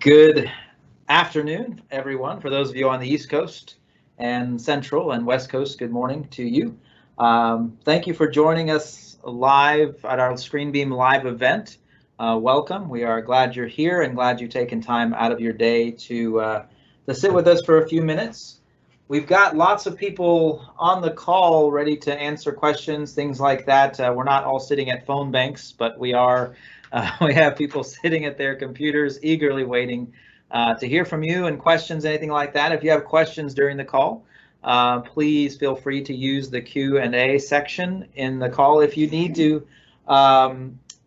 Good afternoon, everyone. For those of you on the East Coast and Central and West Coast, good morning to you. Thank you for joining us live at our ScreenBeam live event. Welcome. We are glad you're here and glad you've taken time out of your day to sit with us for a few minutes. We've got lots of people on the call ready to answer questions, things like that. We're not all sitting at phone banks, but we are. We have people sitting at their computers eagerly waiting to hear from you and questions, anything like that. If you have questions during the call, please feel free to use the Q&A section in the call. If you need to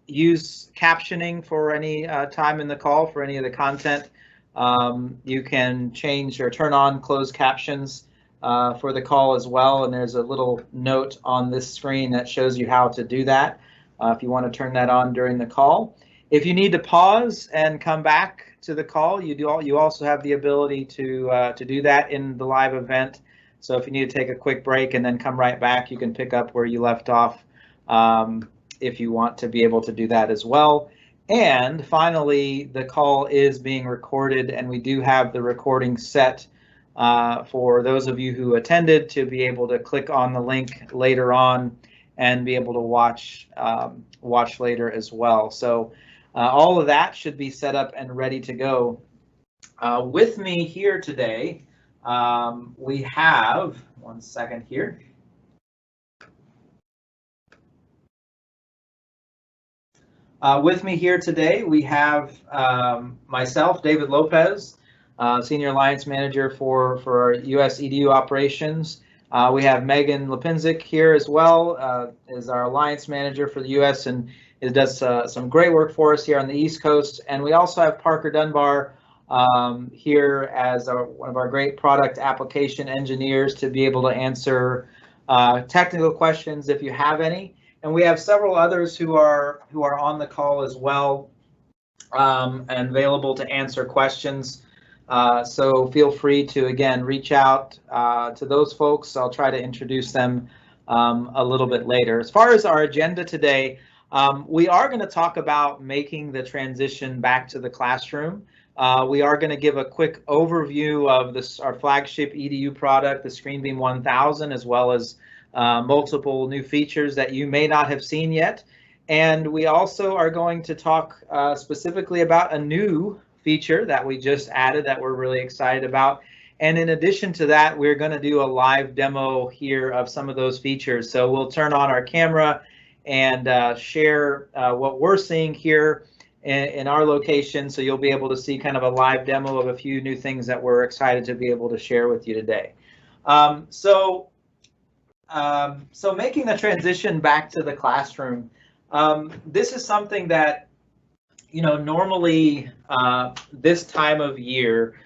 use captioning for any time in the call for any of the content, you can change or turn on closed captions for the call as well. And there's a little note on this screen that shows you how to do that. If you want to turn that on during the call. If you need to pause and come back to the call, you also have the ability to do that in the live event. So if you need to take a quick break and then come right back, you can pick up where you left off if you want to be able to do that as well. And finally, the call is being recorded, and we do have the recording set for those of you who attended to be able to click on the link later on and be able to watch later as well. So all of that should be set up and ready to go. With me here today, we have, one second here. With me here today, we have myself, David Lopez, Senior Alliance Manager for our US EDU operations. We have Megan Lipinzik here as well, as our Alliance Manager for the US, and it does some great work for us here on the East Coast. And we also have Parker Dunbar here as one of our great product application engineers to be able to answer technical questions if you have any. And we have several others who are on the call as well and available to answer questions. So feel free to, again, reach out to those folks. I'll try to introduce them a little bit later. As far as our agenda today, we are going to talk about making the transition back to the classroom. We are going to give a quick overview of our flagship EDU product, the ScreenBeam 1000, as well as multiple new features that you may not have seen yet. And we also are going to talk specifically about a new feature that we just added that we're really excited about. And in addition to that, we're going to do a live demo here of some of those features. So we'll turn on our camera and share what we're seeing here in our location. So you'll be able to see kind of a live demo of a few new things that we're excited to be able to share with you today. So making the transition back to the classroom, this is something that, you know, normally this time of year,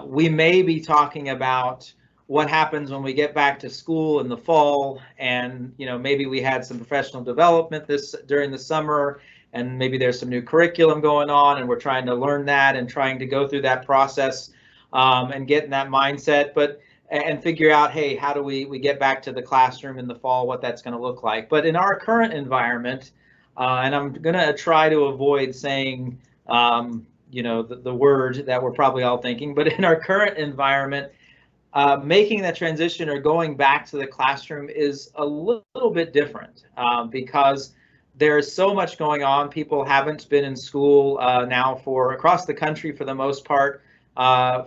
we may be talking about what happens when we get back to school in the fall, and, you know, maybe we had some professional development during the summer, and maybe there's some new curriculum going on, and we're trying to learn that and trying to go through that process and get in that mindset, and figure out, hey, how do we get back to the classroom in the fall, what that's going to look like. But in our current environment, and I'm going to try to avoid saying, you know, the word that we're probably all thinking, but in our current environment, making that transition or going back to the classroom is a little bit different because there's so much going on. People haven't been in school now across the country for the most part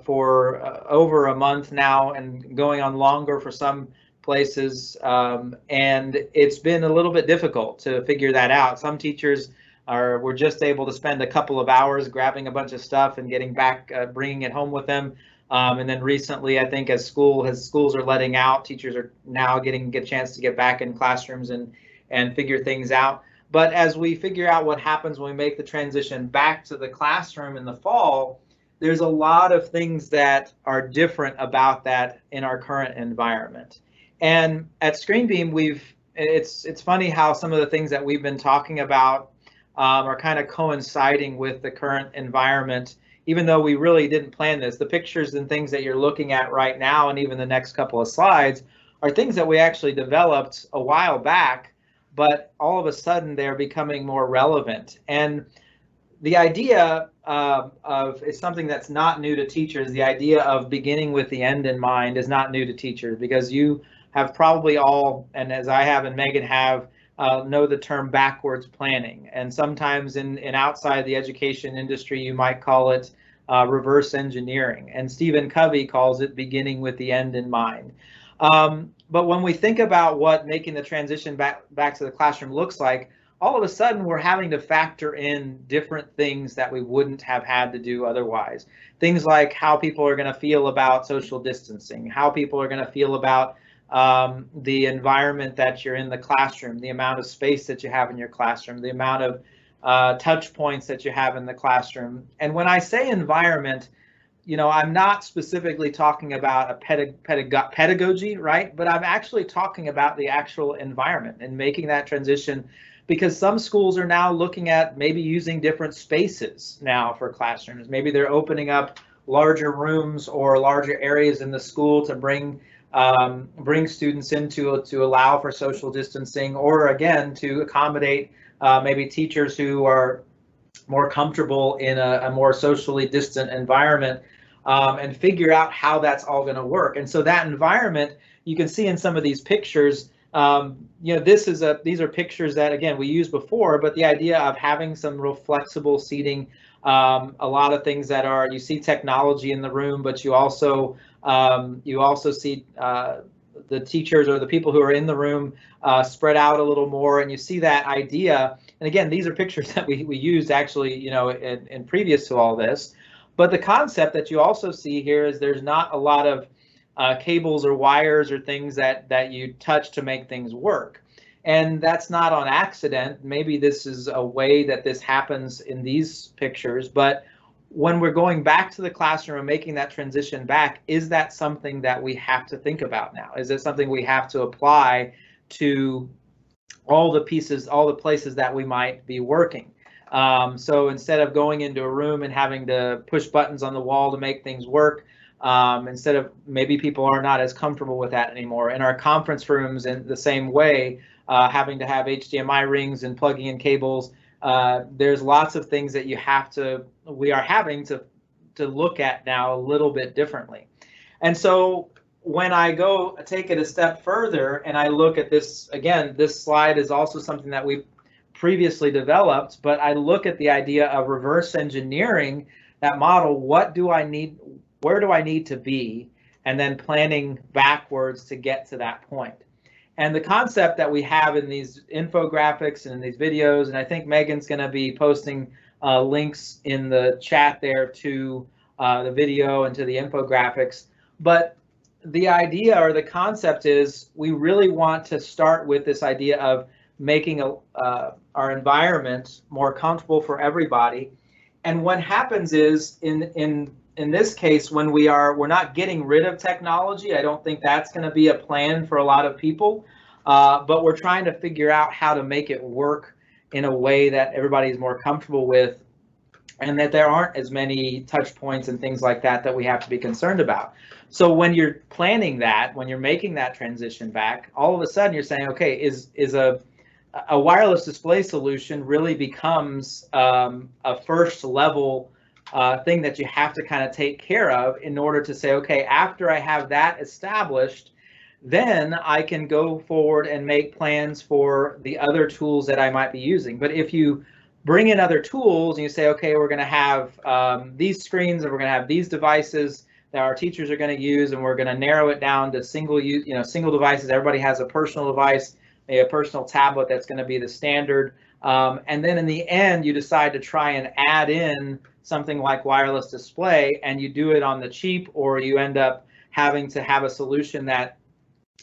for over a month now, and going on longer for some places, and it's been a little bit difficult to figure that out. Some teachers were just able to spend a couple of hours grabbing a bunch of stuff and getting back, bringing it home with them. And then recently, I think as schools are letting out, teachers are now getting a chance to get back in classrooms and figure things out. But as we figure out what happens when we make the transition back to the classroom in the fall, there's a lot of things that are different about that in our current environment. And at ScreenBeam, it's funny how some of the things that we've been talking about are kind of coinciding with the current environment, even though we really didn't plan this. The pictures and things that you're looking at right now, and even the next couple of slides, are things that we actually developed a while back, but all of a sudden they're becoming more relevant. And the idea of is something that's not new to teachers. The idea of beginning with the end in mind is not new to teachers, because you have probably all, and as I have and Megan have, know the term backwards planning. And sometimes in outside the education industry, you might call it reverse engineering. And Stephen Covey calls it beginning with the end in mind. But when we think about what making the transition back to the classroom looks like, all of a sudden we're having to factor in different things that we wouldn't have had to do otherwise. Things like how people are going to feel about social distancing, how people are going to feel about the environment that you're in the classroom, the amount of space that you have in your classroom, the amount of touch points that you have in the classroom. And when I say environment, I'm not specifically talking about a pedagogy, right? But I'm actually talking about the actual environment and making that transition, because some schools are now looking at maybe using different spaces now for classrooms. Maybe they're opening up larger rooms or larger areas in the school to bring students into to allow for social distancing, or again to accommodate maybe teachers who are more comfortable in a more socially distant environment, and figure out how that's all going to work. And so that environment, you can see in some of these pictures, these are pictures that, again, we used before, but the idea of having some real flexible seating, a lot of things that are, you see technology in the room, but you also see the teachers or the people who are in the room spread out a little more, and you see that idea. And again, these are pictures that we used actually, in previous to all this. But the concept that you also see here is there's not a lot of cables or wires or things that you touch to make things work. And that's not on accident. Maybe this is a way that this happens in these pictures, but when we're going back to the classroom and making that transition back, is that something that we have to think about now? Is it something we have to apply to all the pieces, all the places that we might be working? So instead of going into a room and having to push buttons on the wall to make things work, instead of, maybe people are not as comfortable with that anymore. In our conference rooms, in the same way, having to have HDMI rings and plugging in cables, there's lots of things that we are having to look at now a little bit differently. And so when I go take it a step further and I look at this, again, this slide is also something that we previously developed, but I look at the idea of reverse engineering that model. What do I need? Where do I need to be? And then planning backwards to get to that point. And the concept that we have in these infographics and in these videos, and I think Megan's going to be posting links in the chat there to the video and to the infographics. But the idea or the concept is we really want to start with this idea of making our environment more comfortable for everybody. And what happens is in this case, when we're not getting rid of technology, I don't think that's going to be a plan for a lot of people, but we're trying to figure out how to make it work in a way that everybody's more comfortable with, and that there aren't as many touch points and things like that we have to be concerned about. So when you're planning that, when you're making that transition back, all of a sudden you're saying, okay, is a wireless display solution really becomes a first level thing that you have to kind of take care of in order to say, okay, after I have that established, then I can go forward and make plans for the other tools that I might be using. But if you bring in other tools and you say, okay, we're going to have these screens and we're going to have these devices that our teachers are going to use, and we're going to narrow it down to single devices. Everybody has a personal device, a personal tablet that's going to be the standard. And then in the end, you decide to try and add in something like wireless display, and you do it on the cheap, or you end up having to have a solution that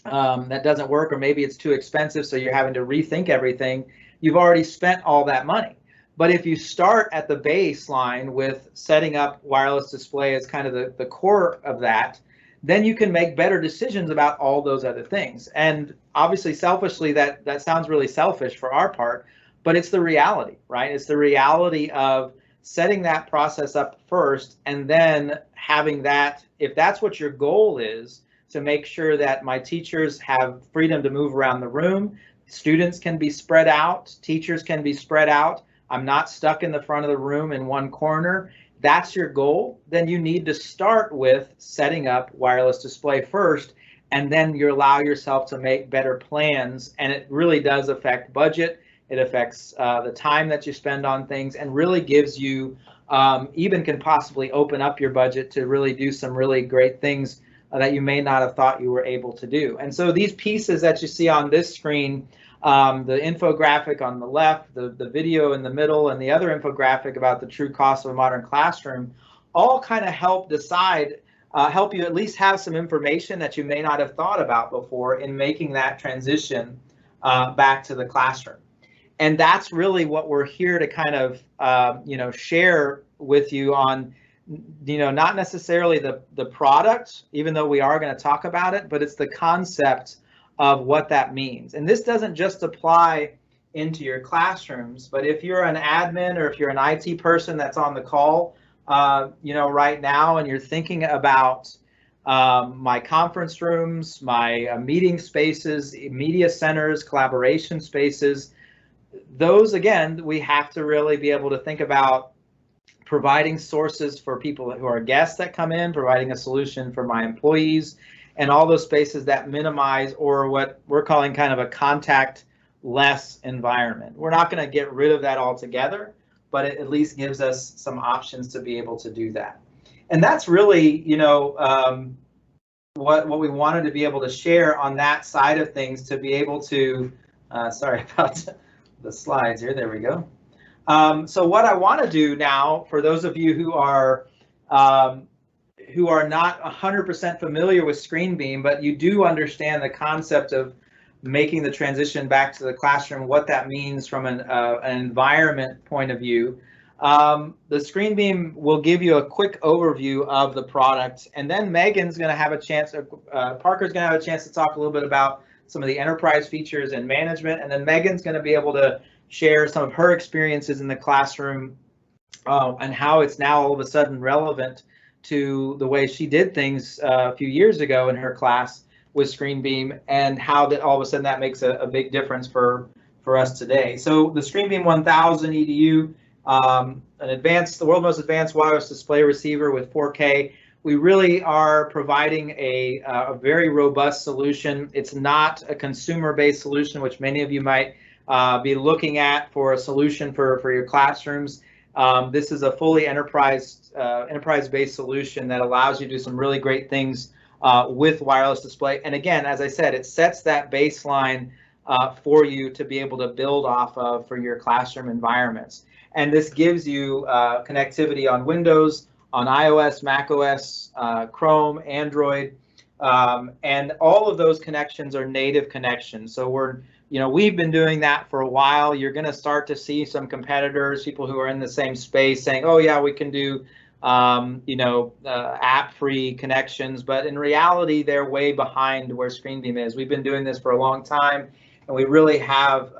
doesn't work, or maybe it's too expensive, so you're having to rethink everything. You've already spent all that money. But if you start at the baseline with setting up wireless display as kind of the core of that, then you can make better decisions about all those other things. And obviously, selfishly, that sounds really selfish for our part, but it's the reality, right? It's the reality of setting that process up first, and then having that, if that's what your goal is, to make sure that my teachers have freedom to move around the room, students can be spread out, teachers can be spread out, I'm not stuck in the front of the room in one corner, that's your goal, then you need to start with setting up wireless display first, and then you allow yourself to make better plans. And it really does affect budget. It affects the time that you spend on things, and really gives you, even can possibly open up your budget to really do some really great things that you may not have thought you were able to do. And so these pieces that you see on this screen, the infographic on the left, the video in the middle, and the other infographic about the true cost of a modern classroom, all kind of help decide, help you at least have some information that you may not have thought about before in making that transition back to the classroom. And that's really what we're here to kind of, share with you on, not necessarily the product, even though we are going to talk about it, but it's the concept of what that means. And this doesn't just apply into your classrooms, but if you're an admin or if you're an IT person that's on the call, right now, and you're thinking about my conference rooms, my meeting spaces, media centers, collaboration spaces, those, again, we have to really be able to think about providing sources for people who are guests that come in, providing a solution for my employees, and all those spaces that minimize, or what we're calling kind of a contact-less environment. We're not going to get rid of that altogether, but it at least gives us some options to be able to do that. And that's really, what we wanted to be able to share on that side of things, to be able to, sorry about the slides here, there we go. So what I want to do now, for those of you who are not 100% familiar with ScreenBeam, but you do understand the concept of making the transition back to the classroom, what that means from an environment point of view, the ScreenBeam will give you a quick overview of the product, and then Megan's going to have a chance, Parker's going to have a chance to talk a little bit about some of the enterprise features and management, and then Megan's going to be able to share some of her experiences in the classroom and how it's now all of a sudden relevant to the way she did things a few years ago in her class with ScreenBeam, and how that all of a sudden that makes a big difference for us today. So the ScreenBeam 1000 EDU, the world's most advanced wireless display receiver with 4K. We really are providing a very robust solution. It's not a consumer-based solution, which many of you might be looking at for a solution for your classrooms. This is a fully enterprise-based solution that allows you to do some really great things with wireless display. And again, as I said, it sets that baseline for you to be able to build off of for your classroom environments. And this gives you connectivity on Windows, on iOS, macOS, Chrome, Android, and all of those connections are native connections. So we've been doing that for a while. You're going to start to see some competitors, people who are in the same space, saying, "Oh yeah, we can do app-free connections," but in reality, they're way behind where ScreenBeam is. We've been doing this for a long time, and we really have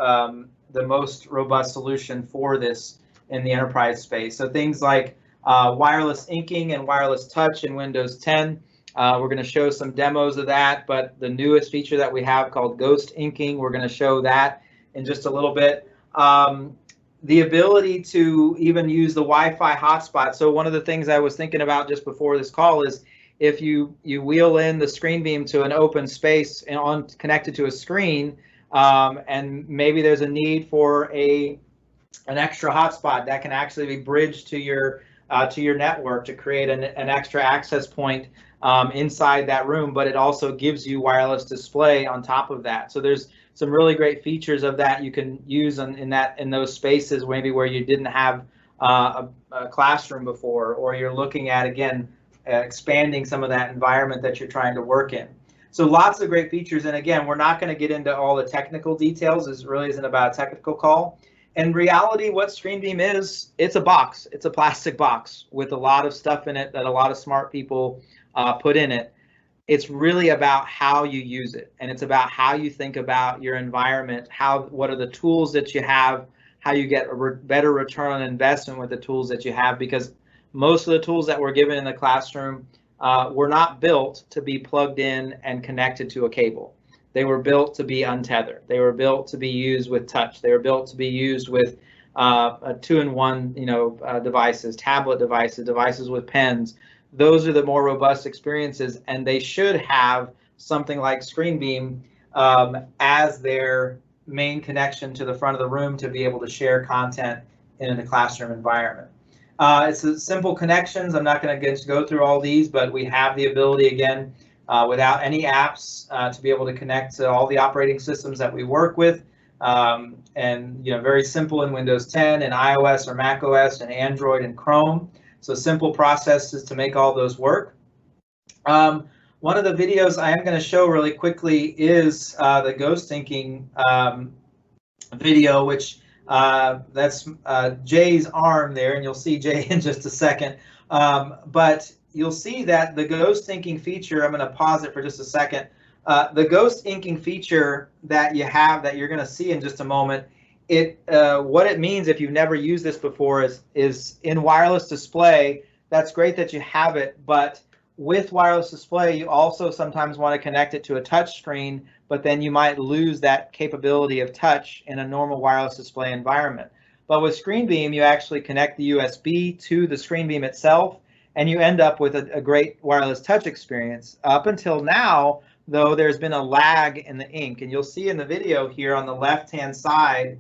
the most robust solution for this in the enterprise space. So things like wireless inking and wireless touch in Windows 10. We're going to show some demos of that, but the newest feature that we have called Ghost Inking, we're going to show that in just a little bit. The ability to even use the Wi-Fi hotspot. So one of the things I was thinking about just before this call is, if you wheel in the ScreenBeam to an open space and connected to a screen, and maybe there's a need for an extra hotspot that can actually be bridged to your network to create an extra access point inside that room, but it also gives you wireless display on top of that. So there's some really great features of that you can use in those spaces, maybe where you didn't have a classroom before, or you're looking at, again, expanding some of that environment that you're trying to work in. So lots of great features, and again, we're not going to get into all the technical details. This really isn't about a technical call. In reality, what ScreenBeam is, it's a box. It's a plastic box with a lot of stuff in it that a lot of smart people put in it. It's really about how you use it, and it's about how you think about your environment, what are the tools that you have, how you get a better return on investment with the tools that you have, because most of the tools that we're given in the classroom were not built to be plugged in and connected to a cable. They were built to be untethered. They were built to be used with touch. They were built to be used with two-in-one, devices, tablet devices, devices with pens. Those are the more robust experiences, and they should have something like ScreenBeam as their main connection to the front of the room to be able to share content in a classroom environment. It's simple connections. I'm not going to go through all these, but we have the ability, again, without any apps, to be able to connect to all the operating systems that we work with. And very simple in Windows 10 and iOS or Mac OS and Android and Chrome. So simple processes to make all those work. One of the videos I am going to show really quickly is the ghost inking video, which that's Jay's arm there, and you'll see Jay in just a second. But you'll see that the ghost inking feature, I'm going to pause it for just a second. The ghost inking feature that you have, that you're going to see in just a moment, what it means, if you've never used this before, is in wireless display. That's great that you have it, but with wireless display, you also sometimes want to connect it to a touch screen, but then you might lose that capability of touch in a normal wireless display environment. But with ScreenBeam, you actually connect the USB to the ScreenBeam itself, and you end up with a great wireless touch experience. Up until now, though, there's been a lag in the ink, and you'll see in the video here on the left-hand side,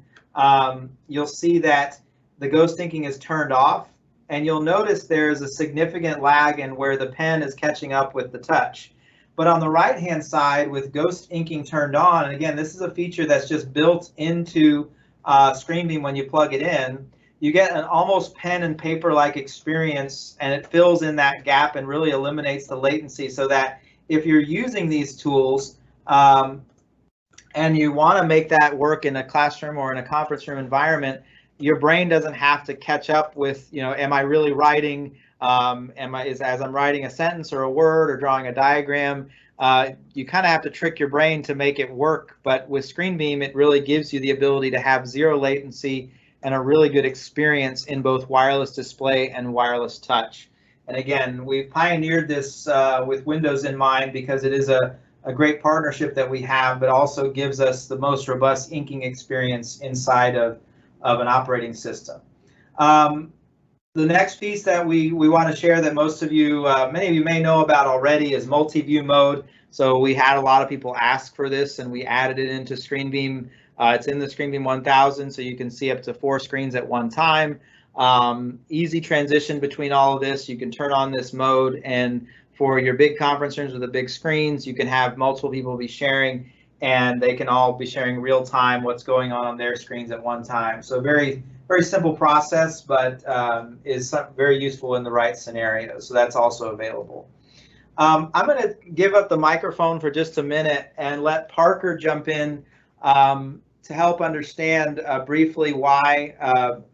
you'll see that the ghost inking is turned off, and you'll notice there's a significant lag in where the pen is catching up with the touch. But on the right-hand side, with ghost inking turned on, and again, this is a feature that's just built into ScreenBeam when you plug it in, you get an almost pen and paper-like experience, and it fills in that gap and really eliminates the latency, so that if you're using these tools and you want to make that work in a classroom or in a conference room environment, your brain doesn't have to catch up with, am I really writing, as I'm writing a sentence or a word or drawing a diagram. You kind of have to trick your brain to make it work, but with ScreenBeam, it really gives you the ability to have zero latency and a really good experience in both wireless display and wireless touch. And again, we've pioneered this with Windows in mind, because it is a great partnership that we have, but also gives us the most robust inking experience inside of an operating system. The next piece that we want to share that most of you, many of you may know about already, is Multiview Mode. So we had a lot of people ask for this, and we added it into ScreenBeam. It's in the ScreenBeam 1000, so you can see up to 4 screens at one time. Easy transition between all of this. You can turn on this mode, and for your big conference rooms with the big screens, you can have multiple people be sharing, and they can all be sharing real time what's going on their screens at one time. So very, very simple process, but is very useful in the right scenario. So that's also available. I'm going to give up the microphone for just a minute and let Parker jump in to help understand briefly why,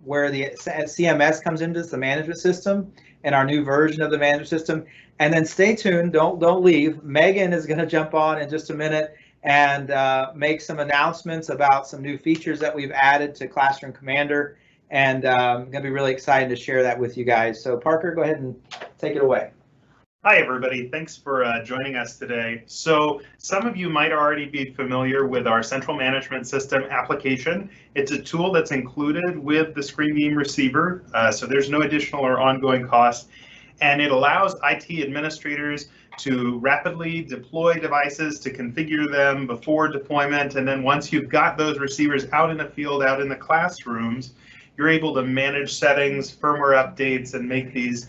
where the CMS comes into this, the management system, and our new version of the management system. And then stay tuned, don't leave. Megan is going to jump on in just a minute and make some announcements about some new features that we've added to Classroom Commander. And I'm going to be really excited to share that with you guys. So Parker, go ahead and take it away. Hi, everybody. Thanks for joining us today. So some of you might already be familiar with our central management system application. It's a tool that's included with the ScreenBeam receiver, so there's no additional or ongoing cost. And it allows IT administrators to rapidly deploy devices, to configure them before deployment. And then once you've got those receivers out in the field, out in the classrooms, you're able to manage settings, firmware updates, and make these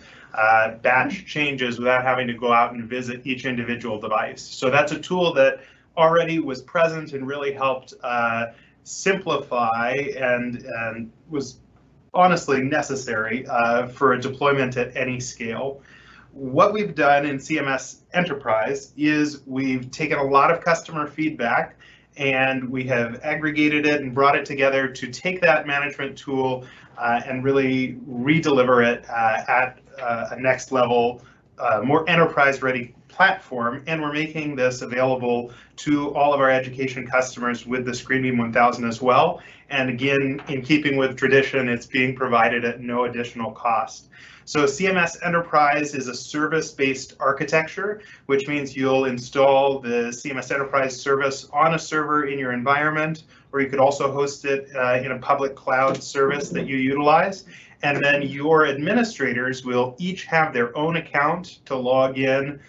batch changes without having to go out and visit each individual device. So that's a tool that already was present and really helped simplify and was honestly necessary for a deployment at any scale. What we've done in CMS Enterprise is we've taken a lot of customer feedback and we have aggregated it and brought it together to take that management tool and really re-deliver it at a next level, more enterprise ready platform, and we're making this available to all of our education customers with the ScreenBeam 1000 as well. And again, in keeping with tradition, it's being provided at no additional cost. So CMS Enterprise is a service-based architecture, which means you'll install the CMS Enterprise service on a server in your environment, or you could also host it in a public cloud service that you utilize. And then your administrators will each have their own account to log in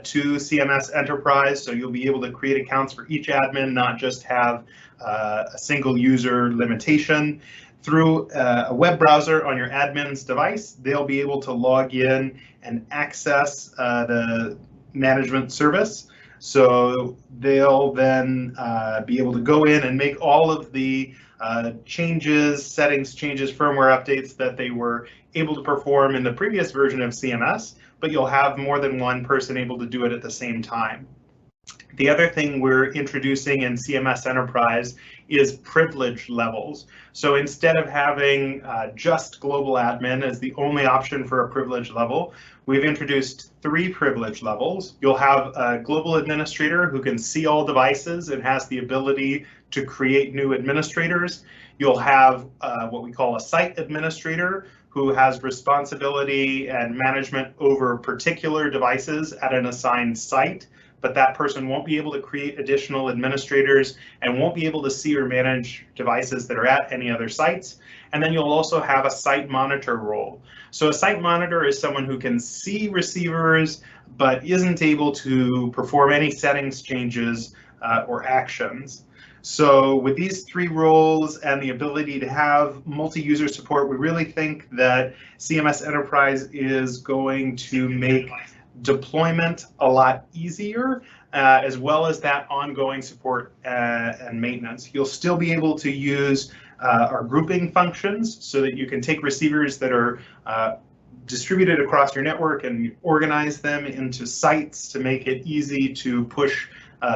to CMS Enterprise. So you'll be able to create accounts for each admin, not just have a single user limitation. Through a web browser on your admin's device, they'll be able to log in and access the management service. So they'll then be able to go in and make all of the changes, settings changes, firmware updates that they were able to perform in the previous version of CMS, but you'll have more than one person able to do it at the same time. The other thing we're introducing in CMS Enterprise is privilege levels. So instead of having just global admin as the only option for a privilege level, we've introduced 3 privilege levels. You'll have a global administrator who can see all devices and has the ability to create new administrators. You'll have what we call a site administrator who has responsibility and management over particular devices at an assigned site, but that person won't be able to create additional administrators and won't be able to see or manage devices that are at any other sites. And then you'll also have a site monitor role. So a site monitor is someone who can see receivers, but isn't able to perform any settings changes or actions. So with these 3 roles and the ability to have multi-user support, we really think that CMS Enterprise is going to make deployment a lot easier, as well as that ongoing support and maintenance. You'll still be able to use our grouping functions so that you can take receivers that are distributed across your network and organize them into sites to make it easy to push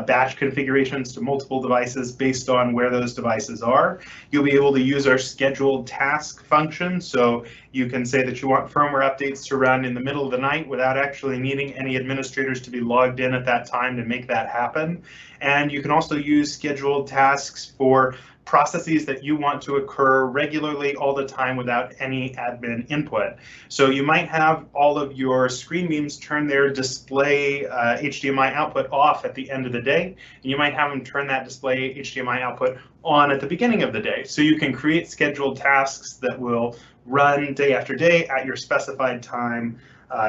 batch configurations to multiple devices based on where those devices are. You'll be able to use our scheduled task function, so you can say that you want firmware updates to run in the middle of the night without actually needing any administrators to be logged in at that time to make that happen. And you can also use scheduled tasks for processes that you want to occur regularly all the time without any admin input. So you might have all of your ScreenBeams turn their display HDMI output off at the end of the day, and you might have them turn that display HDMI output on at the beginning of the day. So you can create scheduled tasks that will run day after day at your specified time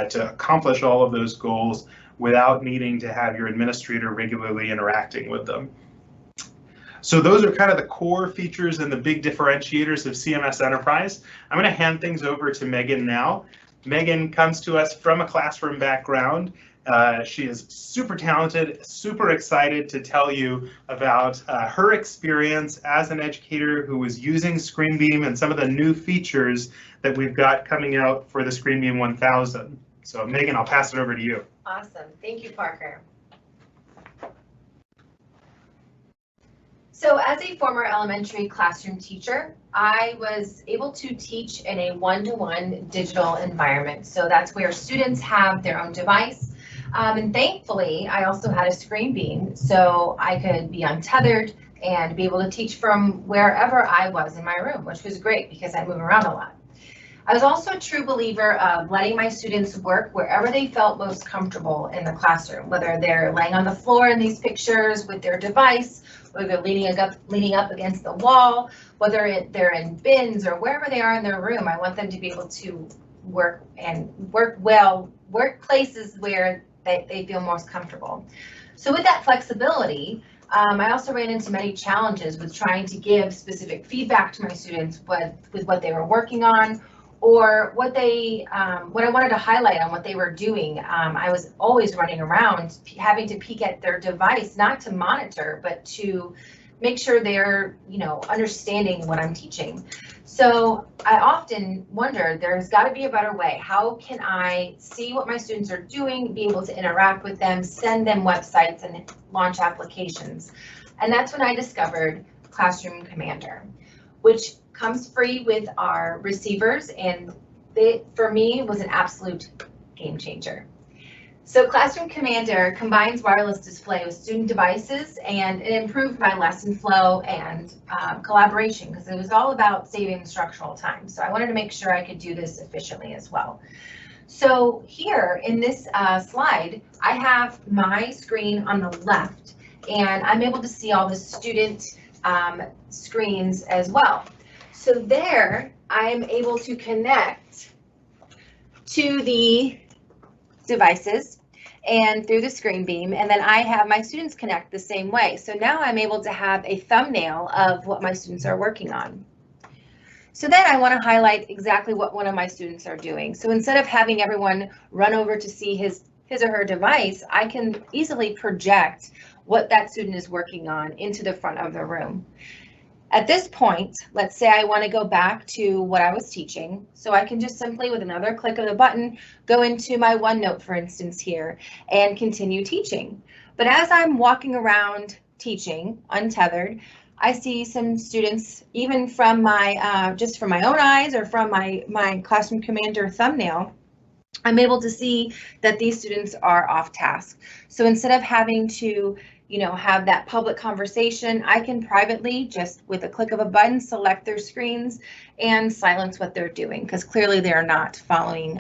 to accomplish all of those goals without needing to have your administrator regularly interacting with them. So those are kind of the core features and the big differentiators of CMS Enterprise. I'm going to hand things over to Megan now. Megan comes to us from a classroom background. She is super talented, super excited to tell you about her experience as an educator who was using ScreenBeam and some of the new features that we've got coming out for the ScreenBeam 1000. So Megan, I'll pass it over to you. Awesome. Thank you, Parker. So as a former elementary classroom teacher, I was able to teach in a one-to-one digital environment. So that's where students have their own device. And thankfully, I also had a ScreenBeam, so I could be untethered and be able to teach from wherever I was in my room, which was great because I move around a lot. I was also a true believer of letting my students work wherever they felt most comfortable in the classroom, whether they're laying on the floor in these pictures with their device, whether they're leaning up against the wall, whether they're in bins or wherever they are in their room. I want them to be able to work well, work places where they feel most comfortable. So with that flexibility, I also ran into many challenges with trying to give specific feedback to my students with what they were working on, or what I wanted to highlight on what they were doing. I was always running around having to peek at their device, not to monitor, but to make sure they're, understanding what I'm teaching. So I often wonder, there's got to be a better way. How can I see what my students are doing, be able to interact with them, send them websites and launch applications? And that's when I discovered Classroom Commander, which comes free with our receivers, and it, for me, was an absolute game changer. So Classroom Commander combines wireless display with student devices, and it improved my lesson flow and collaboration, because it was all about saving instructional time. So I wanted to make sure I could do this efficiently as well. So here in this slide, I have my screen on the left, and I'm able to see all the student screens as well. So there, I'm able to connect to the devices and through the ScreenBeam, and then I have my students connect the same way. So now I'm able to have a thumbnail of what my students are working on. So then I want to highlight exactly what one of my students are doing. So instead of having everyone run over to see his or her device, I can easily project what that student is working on into the front of the room. At this point, let's say I want to go back to what I was teaching. So I can just simply, with another click of the button, go into my OneNote, for instance, here and continue teaching. But as I'm walking around teaching, untethered, I see some students, even from my, just from my own eyes or from my Classroom Commander thumbnail, I'm able to see that these students are off task. So instead of having to have that public conversation, I can privately, just with a click of a button, select their screens and silence what they're doing, because clearly they're not following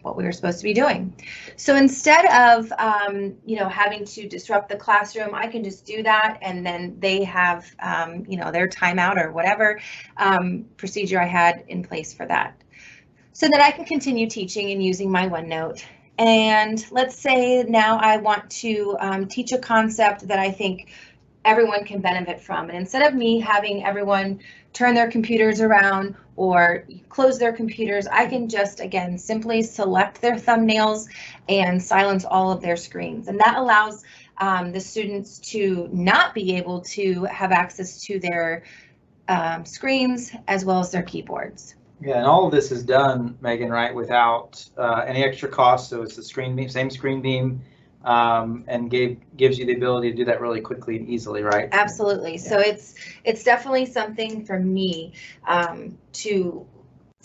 what we were supposed to be doing. So instead of having to disrupt the classroom, I can just do that, and then they have their timeout or whatever procedure I had in place for that. So that I can continue teaching and using my OneNote. And let's say now I want to teach a concept that I think everyone can benefit from. And instead of me having everyone turn their computers around or close their computers, I can just, again, simply select their thumbnails and silence all of their screens. And that allows the students to not be able to have access to their screens as well as their keyboards. Yeah, and all of this is done, Megan, right, without any extra cost. So it's the ScreenBeam, same ScreenBeam, and gives you the ability to do that really quickly and easily, right? Absolutely. Yeah. So it's definitely something for me to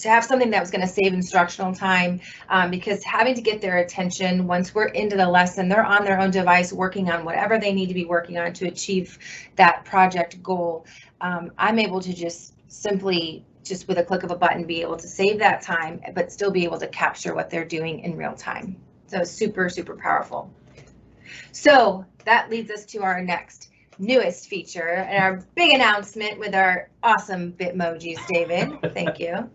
have something that was going to save instructional time, because having to get their attention once we're into the lesson, they're on their own device working on whatever they need to be working on to achieve that project goal. I'm able to just simply, just with a click of a button, be able to save that time, but still be able to capture what they're doing in real time. So super, super powerful. So that leads us to our next newest feature and our big announcement with our awesome Bitmojis, David. Thank you.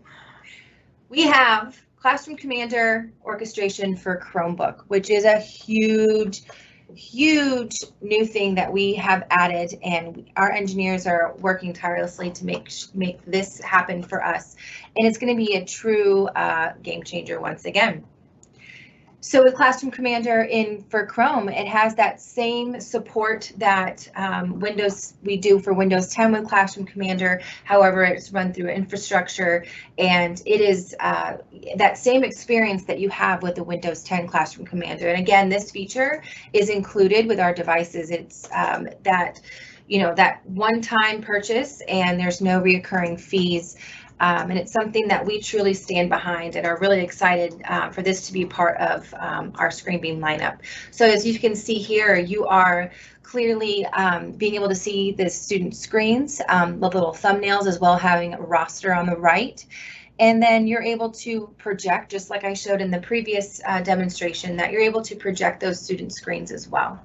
We have Classroom Commander Orchestration for Chromebook, which is a huge new thing that we have added, and our engineers are working tirelessly to make this happen for us. And it's going to be a true game changer once again. So with Classroom Commander for Chrome, it has that same support that we do for Windows 10 with Classroom Commander. However, it's run through infrastructure, and it is that same experience that you have with the Windows 10 Classroom Commander. And again, this feature is included with our devices. It's that one-time purchase, and there's no reoccurring fees. And it's something that we truly stand behind and are really excited for this to be part of our ScreenBeam lineup. So as you can see here, you are clearly being able to see the student screens, the little thumbnails, as well having a roster on the right. And then you're able to project, just like I showed in the previous demonstration, that you're able to project those student screens as well.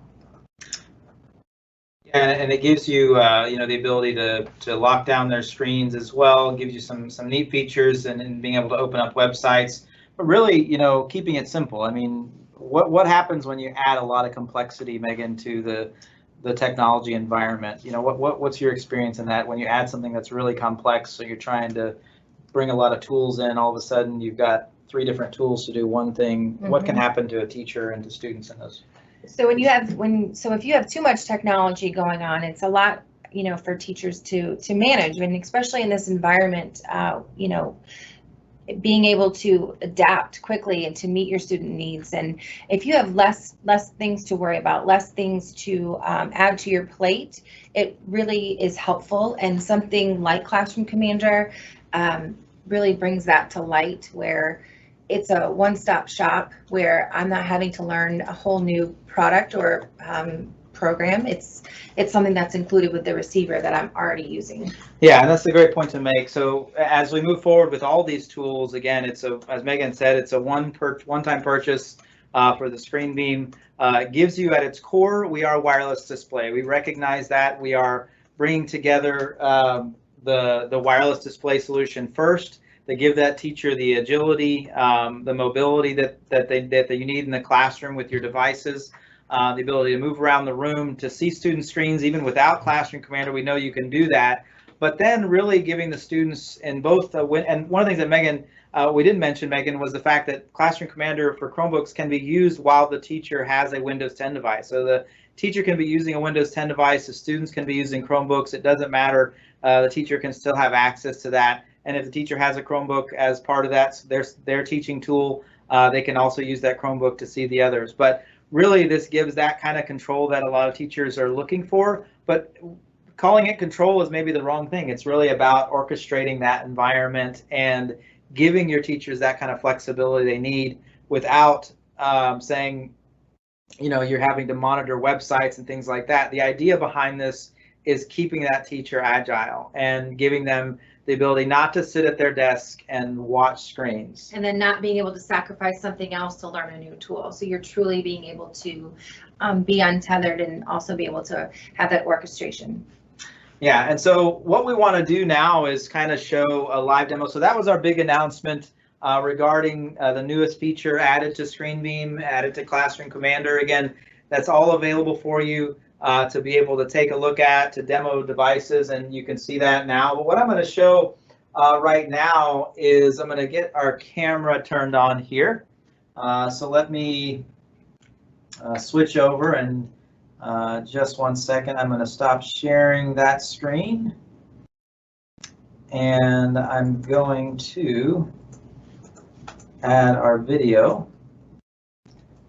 And it gives you, the ability to lock down their screens as well. It gives you some neat features and being able to open up websites. But really, keeping it simple. I mean, what happens when you add a lot of complexity, Megan, to the technology environment? What's your experience in that when you add something that's really complex? So you're trying to bring a lot of tools in. All of a sudden, you've got 3 different tools to do one thing. Mm-hmm. What can happen to a teacher and to students in those? So if you have too much technology going on, it's a lot, for teachers to manage, and especially in this environment, being able to adapt quickly and to meet your student needs. And if you have less things to worry about, less things to add to your plate, it really is helpful. And something like Classroom Commander really brings that to light, where it's a one-stop shop where I'm not having to learn a whole new product or program. It's something that's included with the receiver that I'm already using. Yeah, and that's a great point to make. So as we move forward with all these tools, again, it's a, as Megan said, it's a one-time purchase for the ScreenBeam. It gives you at its core, we are wireless display. We recognize that we are bringing together the wireless display solution first to give that teacher the agility, the mobility that you need in the classroom with your devices. The ability to move around the room, to see student screens even without Classroom Commander. We know you can do that, but then really giving the students in both and one of the things that Megan, we didn't mention, Megan, was the fact that Classroom Commander for Chromebooks can be used while the teacher has a Windows 10 device. So the teacher can be using a Windows 10 device, the students can be using Chromebooks, it doesn't matter, the teacher can still have access to that. And if the teacher has a Chromebook as part of that, their teaching tool, they can also use that Chromebook to see the others. But really, this gives that kind of control that a lot of teachers are looking for, but calling it control is maybe the wrong thing. It's really about orchestrating that environment and giving your teachers that kind of flexibility they need without saying, you know, you're having to monitor websites and things like that. The idea behind this is keeping that teacher agile and giving them the ability not to sit at their desk and watch screens. And then not being able to sacrifice something else to learn a new tool. So you're truly being able to be untethered and also be able to have that orchestration. Yeah, and so what we want to do now is kind of show a live demo. So that was our big announcement regarding the newest feature added to ScreenBeam, added to Classroom Commander. Again, that's all available for you to be able to take a look at, to demo devices, and you can see that now. But what I'm going to show right now is I'm going to get our camera turned on here. So let me switch over, and just one second, I'm going to stop sharing that screen. And I'm going to add our video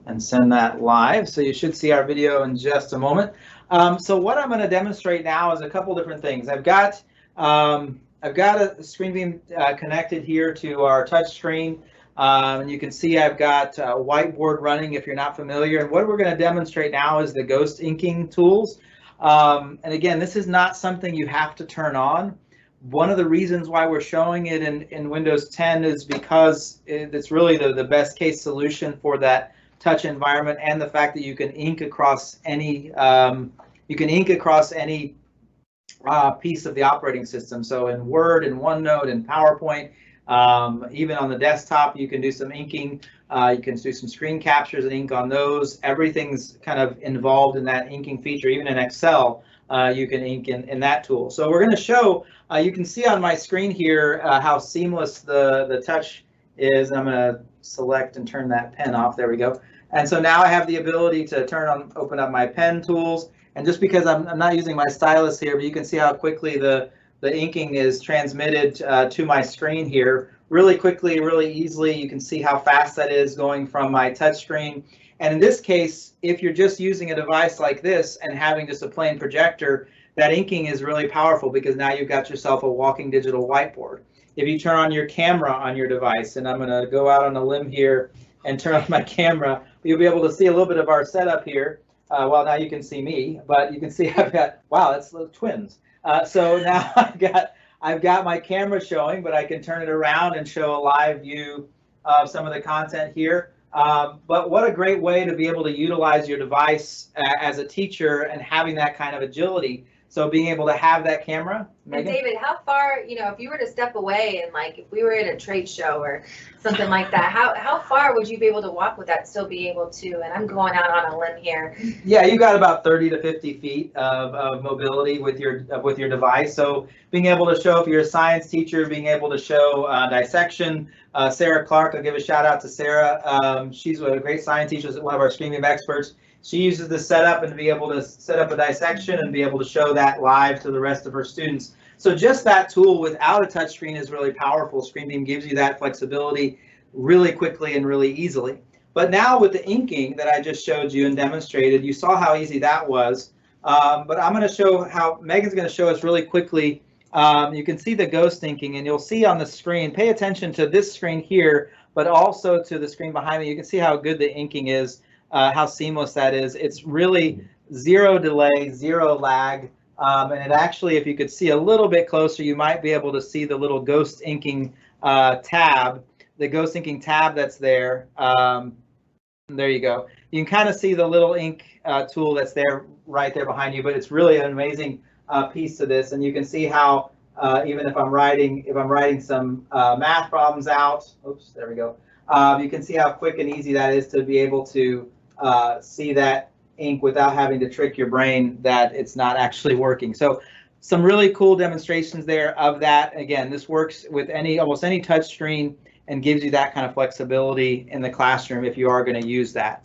and send that live. So you should see our video in just a moment. So what I'm going to demonstrate now is a couple different things. I've got a ScreenBeam connected here to our touch screen. And you can see I've got a whiteboard running if you're not familiar. And what we're going to demonstrate now is the ghost inking tools. And again, this is not something you have to turn on. One of the reasons why we're showing it in Windows 10 is because it's really the best case solution for that touch environment, and the fact that you can ink across any piece of the operating system. So in Word, in OneNote, in PowerPoint, even on the desktop, you can do some inking. You can do some screen captures and ink on those. Everything's kind of involved in that inking feature. Even in Excel, you can ink in that tool. So we're going to show. You can see on my screen here how seamless the touch is. I'm going to select and turn that pen off. There we go. And so now I have the ability to open up my pen tools. And just because I'm not using my stylus here, but you can see how quickly the inking is transmitted to my screen here. Really quickly, really easily. You can see how fast that is going from my touch screen. And in this case, if you're just using a device like this and having just a plain projector, that inking is really powerful because now you've got yourself a walking digital whiteboard. If you turn on your camera on your device, and I'm going to go out on a limb here and turn on my camera, you'll be able to see a little bit of our setup here. Well, now you can see me, but you can see I've got, wow, that's the twins. So now I've got my camera showing, but I can turn it around and show a live view of some of the content here. But what a great way to be able to utilize your device as a teacher and having that kind of agility. So being able to have that camera. And David, how far, if you were to step away and like if we were in a trade show or something like that, how far would you be able to walk with that, still be able to, and I'm going out on a limb here. Yeah, you got about 30 to 50 feet of mobility with your device. So being able to show, if you're a science teacher, being able to show dissection. Sarah Clark, I'll give a shout out to Sarah. She's a great science teacher, one of our ScreenBeam experts. She uses this setup and to be able to set up a dissection and be able to show that live to the rest of her students. So just that tool without a touchscreen is really powerful. ScreenBeam gives you that flexibility really quickly and really easily. But now with the inking that I just showed you and demonstrated, you saw how easy that was. But I'm going to show how Megan's going to show us really quickly. You can see the ghost inking, and you'll see on the screen, pay attention to this screen here. but also to the screen behind me. You can see how good the inking is, how seamless that is. It's really zero delay, zero lag. And it actually, if you could see a little bit closer, you might be able to see the little ghost inking tab, the ghost inking tab that's there. There you go. You can kind of see the little ink tool that's there right there behind you, but it's really an amazing piece to this. And you can see how even if I'm writing some math problems out, oops, there we go. You can see how quick and easy that is to be able to see that ink without having to trick your brain that it's not actually working. So some really cool demonstrations there of that. Again, this works with almost any touch screen and gives you that kind of flexibility in the classroom if you are going to use that.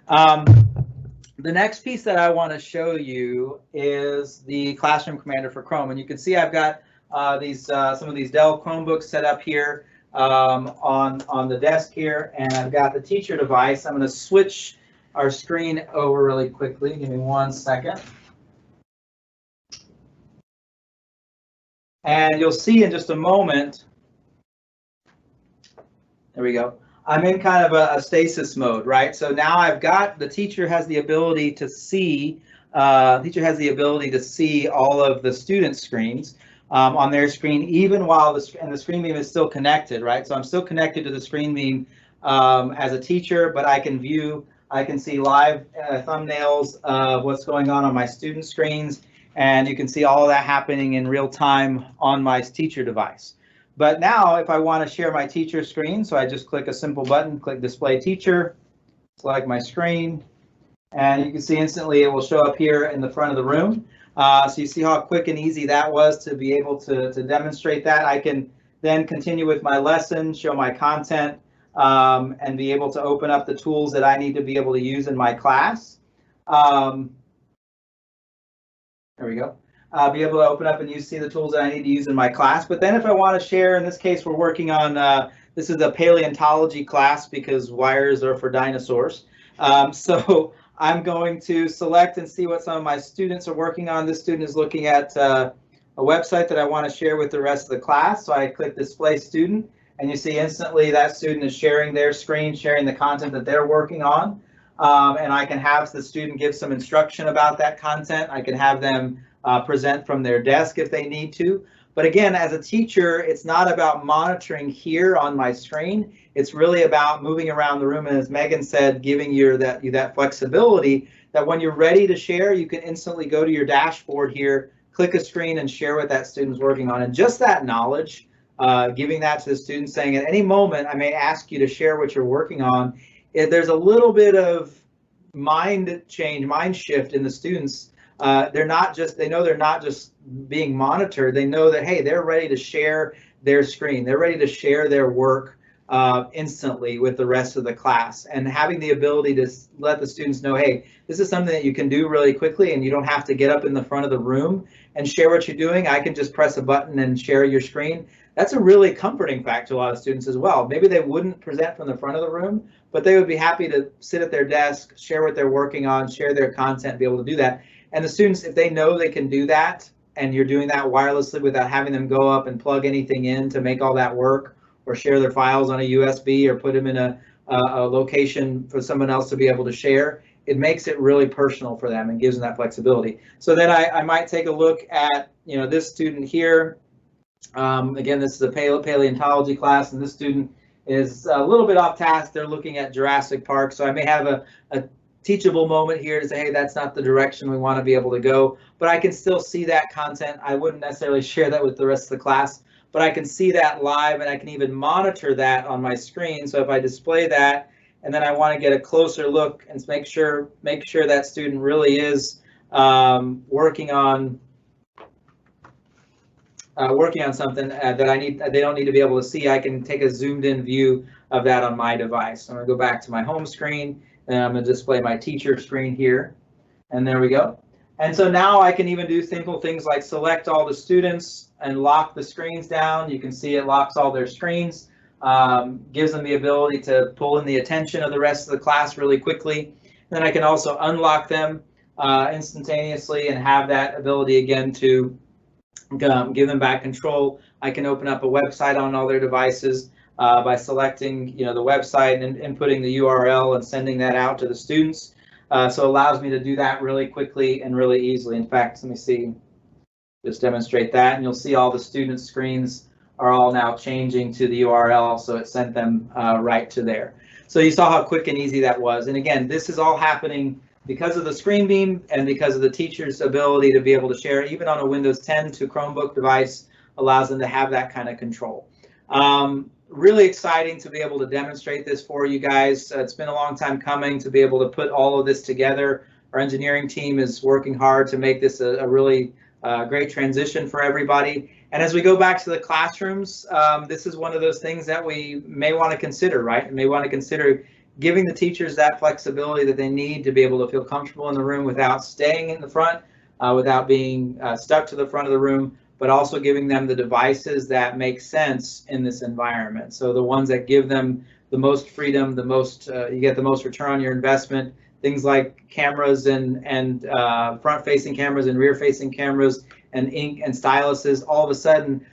The next piece that I want to show you is the Classroom Commander for Chrome, and you can see I've got some of these Dell Chromebooks set up here on the desk here, and I've got the teacher device. I'm going to switch our screen over really quickly. Give me 1 second. And you'll see in just a moment, there we go, I'm in kind of a stasis mode, right? So now I've got, the teacher has the ability to see, all of the student screens on their screen, even while the ScreenBeam is still connected, right? So I'm still connected to the ScreenBeam as a teacher, but I can see live thumbnails of what's going on my student screens, and you can see all of that happening in real time on my teacher device. But now if I want to share my teacher screen, so I just click a simple button, click Display Teacher, select my screen, and you can see instantly it will show up here in the front of the room. So you see how quick and easy that was to be able to demonstrate that. I can then continue with my lesson, show my content, and be able to open up the tools that I need to be able to use in my class. There we go. Be able to open up and see the tools that I need to use in my class. But then if I want to share, in this case, we're working on, this is a paleontology class because wires are for dinosaurs. So I'm going to select and see what some of my students are working on. This student is looking at a website that I want to share with the rest of the class. So I click Display Student, and you see instantly that student is sharing their screen, sharing the content that they're working on. And I can have the student give some instruction about that content. I can have them present from their desk if they need to. But again, as a teacher, it's not about monitoring here on my screen. It's really about moving around the room, and as Megan said, giving you that flexibility that when you're ready to share, you can instantly go to your dashboard here, click a screen, and share what that student's working on. And just that knowledge, giving that to the student, saying at any moment I may ask you to share what you're working on. If there's a little bit of mind shift in the students. They know they're not just being monitored. They know that, hey, they're ready to share their screen. They're ready to share their work instantly with the rest of the class, and having the ability to let the students know, hey, this is something that you can do really quickly and you don't have to get up in the front of the room and share what you're doing. I can just press a button and share your screen. That's a really comforting fact to a lot of students as well. Maybe they wouldn't present from the front of the room, but they would be happy to sit at their desk, share what they're working on, share their content, be able to do that. And the students, if they know they can do that, and you're doing that wirelessly without having them go up and plug anything in to make all that work, or share their files on a USB, or put them in a location for someone else to be able to share, it makes it really personal for them and gives them that flexibility. So then I might take a look at, this student here. Again, this is a paleontology class, and this student is a little bit off task. They're looking at Jurassic Park, so I may have a teachable moment here to say, hey, that's not the direction we want to be able to go, but I can still see that content. I wouldn't necessarily share that with the rest of the class, but I can see that live, and I can even monitor that on my screen. So if I display that, and then I want to get a closer look and make sure that student really is working on something that they don't need to be able to see, I can take a zoomed in view of that on my device. So I'm going to go back to my home screen, and I'm going to display my teacher screen here, and there we go. And so now I can even do simple things like select all the students and lock the screens down. You can see it locks all their screens, gives them the ability to pull in the attention of the rest of the class really quickly. Then I can also unlock them instantaneously and have that ability again to give them back control. I can open up a website on all their devices. by selecting, the website and inputting the URL and sending that out to the students. So it allows me to do that really quickly and really easily. In fact, let me see, just demonstrate that, and you'll see all the student screens are all now changing to the URL, so it sent them right to there. So you saw how quick and easy that was. And again, this is all happening because of the ScreenBeam and because of the teacher's ability to be able to share, even on a Windows 10 to Chromebook device, allows them to have that kind of control. Really exciting to be able to demonstrate this for you guys. It's been a long time coming to be able to put all of this together. Our engineering team is working hard to make this a really great transition for everybody. And as we go back to the classrooms, this is one of those things that we may want to consider, right? May want to consider giving the teachers that flexibility that they need to be able to feel comfortable in the room without staying in the front, without being stuck to the front of the room, but also giving them the devices that make sense in this environment. So the ones that give them the most freedom, the most, you get the most return on your investment, things like cameras and front-facing cameras and rear-facing cameras and ink and styluses, all of a sudden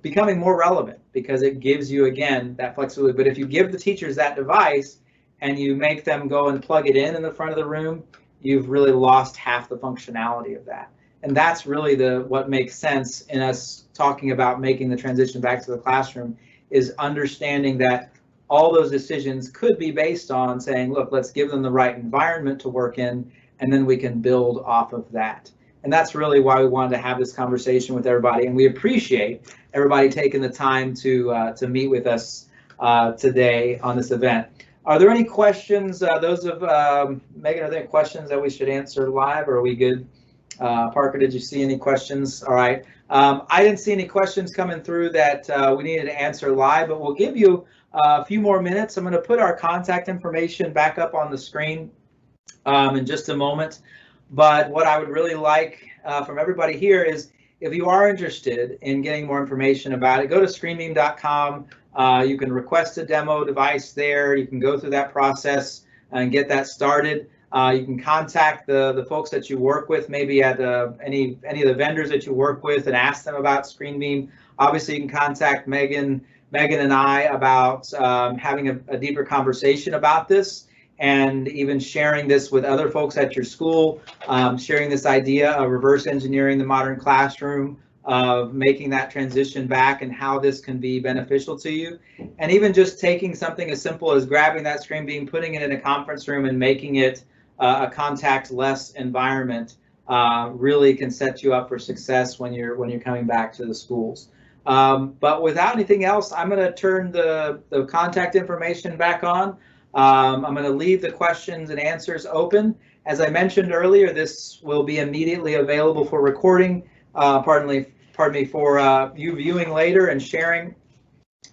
becoming more relevant because it gives you, again, that flexibility. But if you give the teachers that device and you make them go and plug it in the front of the room, you've really lost half the functionality of that. And that's really what makes sense in us talking about making the transition back to the classroom, is understanding that all those decisions could be based on saying, look, let's give them the right environment to work in, and then we can build off of that. And that's really why we wanted to have this conversation with everybody. And we appreciate everybody taking the time to meet with us today on this event. Are there any questions? Those of Megan, are there any questions that we should answer live, or are we good? Parker, did you see any questions? All right. I didn't see any questions coming through that we needed to answer live, but we'll give you a few more minutes. I'm going to put our contact information back up on the screen in just a moment. But what I would really like from everybody here is, if you are interested in getting more information about it, go to ScreenBeam.com. You can request a demo device there. You can go through that process and get that started. You can contact the folks that you work with, maybe at any of the vendors that you work with, and ask them about ScreenBeam. Obviously, you can contact Megan and I about having a deeper conversation about this, and even sharing this with other folks at your school, sharing this idea of reverse engineering the modern classroom, of making that transition back and how this can be beneficial to you. And even just taking something as simple as grabbing that ScreenBeam, putting it in a conference room and making it a contact-less environment really can set you up for success when you're coming back to the schools. But without anything else, I'm going to turn the contact information back on. I'm going to leave the questions and answers open. As I mentioned earlier, this will be immediately available for recording. Pardon me, for you viewing later and sharing.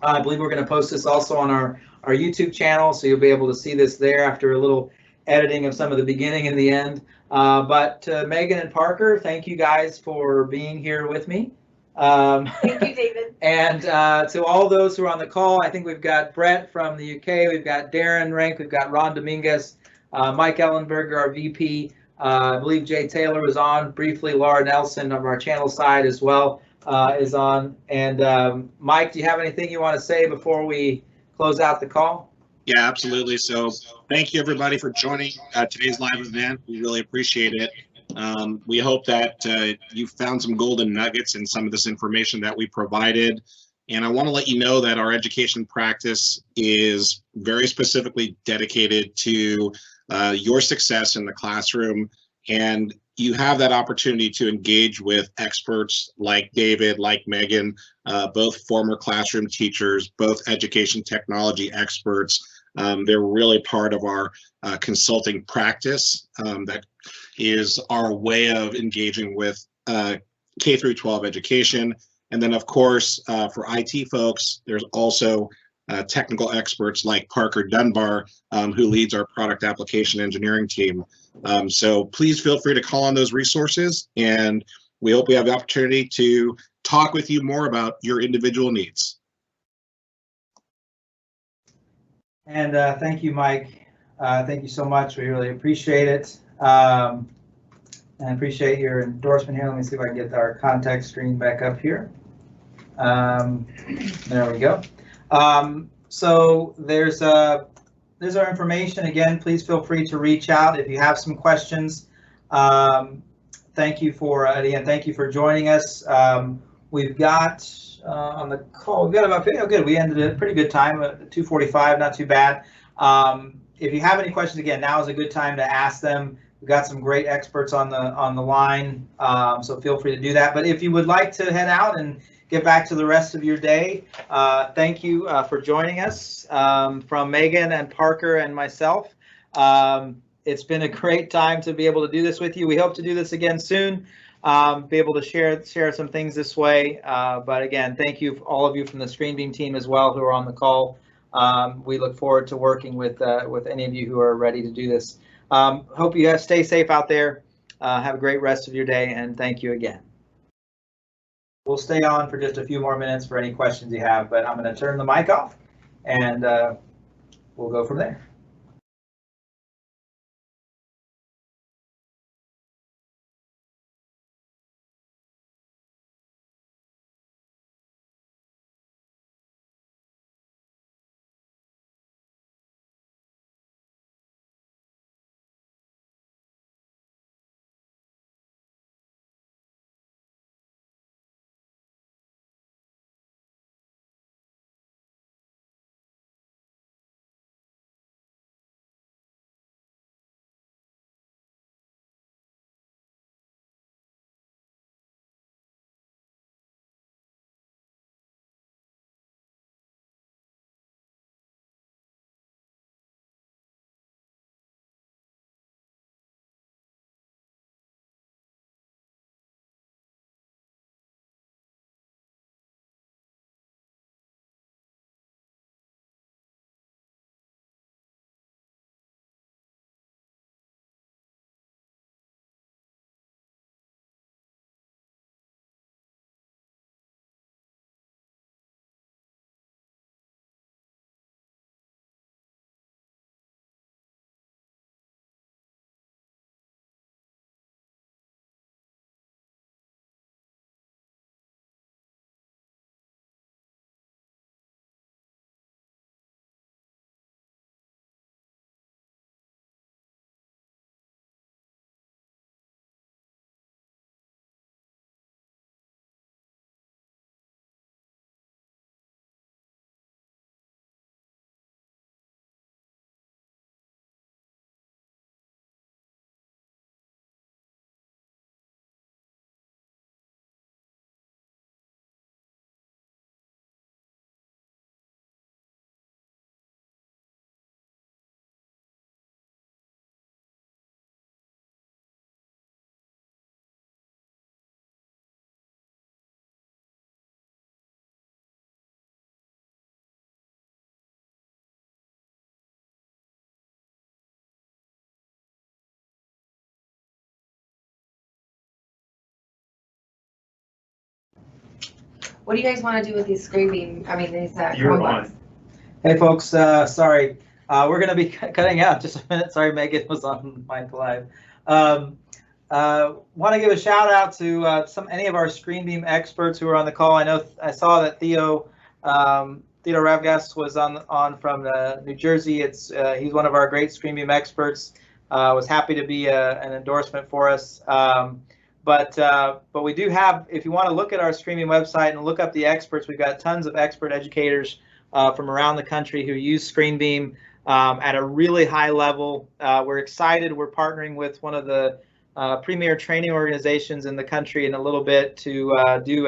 I believe we're going to post this also on our YouTube channel, so you'll be able to see this there after a little editing of some of the beginning and the end. But Megan and Parker, thank you guys for being here with me. Thank you, David. And to all those who are on the call, I think we've got Brett from the UK, we've got Darren Rank, we've got Ron Dominguez, Mike Ellenberger, our VP. I believe Jay Taylor was on briefly. Laura Nelson of our channel side as well is on. And Mike, do you have anything you want to say before we close out the call? Yeah, absolutely. So thank you, everybody, for joining today's live event. We really appreciate it. We hope that you found some golden nuggets in some of this information that we provided. And I want to let you know that our education practice is very specifically dedicated to your success in the classroom. And you have that opportunity to engage with experts like David, like Megan, both former classroom teachers, both education technology experts. They're really part of our consulting practice. That is our way of engaging with K through 12 education. And then, of course, for IT folks, there's also technical experts like Parker Dunbar, who leads our product application engineering team. So please feel free to call on those resources, and we hope we have the opportunity to talk with you more about your individual needs. And thank you, Mike. Thank you so much. We really appreciate it. And appreciate your endorsement here. Let me see if I can get our contact screen back up here. There we go. So there's our information. Again, please feel free to reach out if you have some questions. Thank you for thank you for joining us. We've got on the call, we've got about, oh good, we ended at a pretty good time, 2:45, not too bad. If you have any questions, again, now is a good time to ask them. We've got some great experts on the line, so feel free to do that. But if you would like to head out and get back to the rest of your day, thank you for joining us from Megan and Parker and myself. It's been a great time to be able to do this with you. We hope to do this again soon, be able to share some things this way. But again, thank you, all of you from the ScreenBeam team as well who are on the call. We look forward to working with any of you who are ready to do this. Hope you guys stay safe out there. Have a great rest of your day, and thank you again. We'll stay on for just a few more minutes for any questions you have, but I'm going to turn the mic off, and we'll go from there. What do you guys want to do with these ScreenBeam, these You're Chromebooks? on. Hey folks, sorry, we're going to be cutting out just a minute. Sorry, Megan was on Mic Live. Want to give a shout out to any of our ScreenBeam experts who are on the call. I saw that Theo Ravgas was on from New Jersey. He's one of our great ScreenBeam experts. Was happy to be an endorsement for us. But we do have, if you want to look at our ScreenBeam website and look up the experts, we've got tons of expert educators from around the country who use ScreenBeam at a really high level. We're excited. We're partnering with one of the premier training organizations in the country in a little bit to do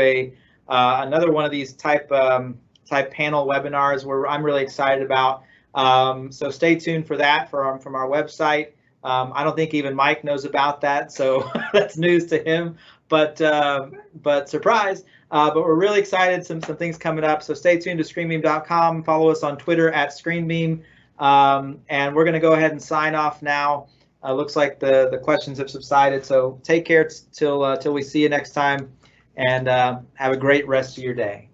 another one of these type panel webinars where I'm really excited about. So stay tuned for that from our website. I don't think even Mike knows about that, so that's news to him. But surprise! But we're really excited. Some things coming up. So stay tuned to ScreenBeam.com. Follow us on Twitter at ScreenBeam. And we're going to go ahead and sign off now. Looks like the questions have subsided. So take care till we see you next time, and have a great rest of your day.